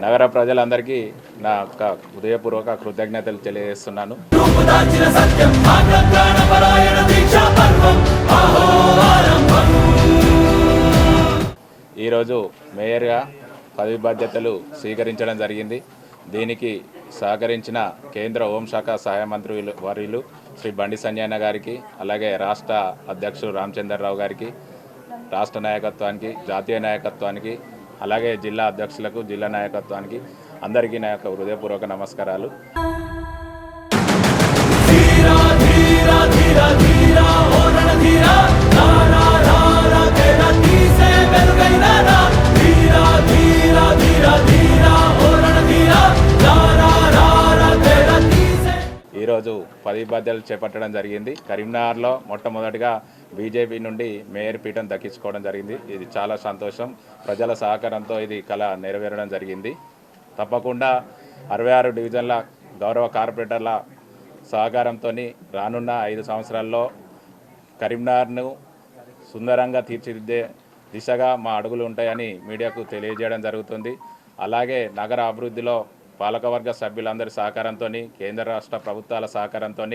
నగర ప్రజలందరికీ నా యొక్క హృదయపూర్వక కృతజ్ఞతలు తెలియజేస్తున్నాను. ఈరోజు మేయర్గా పదవి బాధ్యతలు స్వీకరించడం జరిగింది. దీనికి సహకరించిన కేంద్ర హోంశాఖ సహాయ మంత్రి వర్యులు శ్రీ బండి సంజయ్ గారికి, అలాగే రాష్ట్ర అధ్యక్షుడు రామచంద్రరావు గారికి, రాష్ట్ర నాయకత్వానికి, జాతీయ నాయకత్వానికి, అలాగే జిల్లా అధ్యక్షులకు, జిల్లా నాయకత్వానికి అందరికీ నా యొక్క హృదయపూర్వక నమస్కారాలు. ఈరోజు పదవి బాధ్యతలు చేపట్టడం జరిగింది. కరీంనగర్లో మొట్టమొదటిగా బీజేపీ నుండి మేయర్ పీఠం దక్కించుకోవడం జరిగింది. ఇది చాలా సంతోషం. ప్రజల సహకారంతో ఇది కళ నెరవేరడం జరిగింది. తప్పకుండా 66 డివిజన్ల గౌరవ కార్పొరేటర్ల సహకారంతో రానున్న 5 సంవత్సరాల్లో కరీంనగర్ను సుందరంగా తీర్చిదిద్దే దిశగా మా అడుగులు ఉంటాయని మీడియాకు తెలియజేయడం జరుగుతుంది. అలాగే నగర అభివృద్ధిలో పాలకవర్గ సభ్యులందరి సహకారంతో, కేంద్ర రాష్ట్ర ప్రభుత్వాల సహకారంతో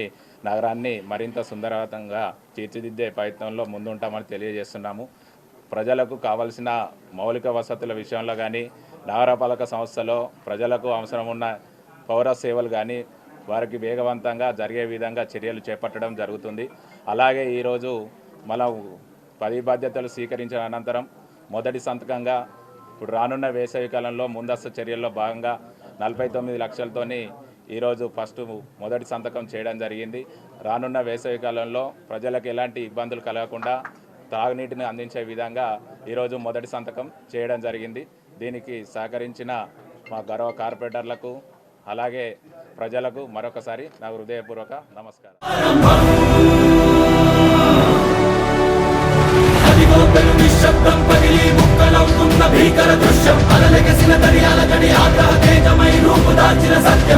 నగరాన్ని మరింత సుందరవంతంగా తీర్చిదిద్దే ప్రయత్నంలో ముందుంటామని తెలియజేస్తున్నాము. ప్రజలకు కావలసిన మౌలిక వసతుల విషయంలో కానీ, నగరపాలక సంస్థలో ప్రజలకు అవసరం ఉన్న పౌర సేవలు కానీ వారికి వేగవంతంగా జరిగే విధంగా చర్యలు చేపట్టడం జరుగుతుంది. అలాగే ఈరోజు మనం పదవి బాధ్యతలు స్వీకరించిన అనంతరం మొదటి సంతకంగా ఇప్పుడు రానున్న వేసవి కాలంలో ముందస్తు చర్యల్లో భాగంగా 49 లక్షలతోని ఈరోజు మొదటి సంతకం చేయడం జరిగింది. రానున్న వేసవి కాలంలో ప్రజలకు ఎలాంటి ఇబ్బందులు కలగకుండా తాగునీటిని అందించే విధంగా ఈరోజు మొదటి సంతకం చేయడం జరిగింది. దీనికి సహకరించిన మా గౌరవ కార్పొరేటర్లకు, అలాగే ప్రజలకు మరొకసారి నా హృదయపూర్వక నమస్కారం. భీకర దృశ్యం అలలెగసిన దర్యాల గడి ఆగ్రహ తేజమై రూపు దాల్చిన సత్యం.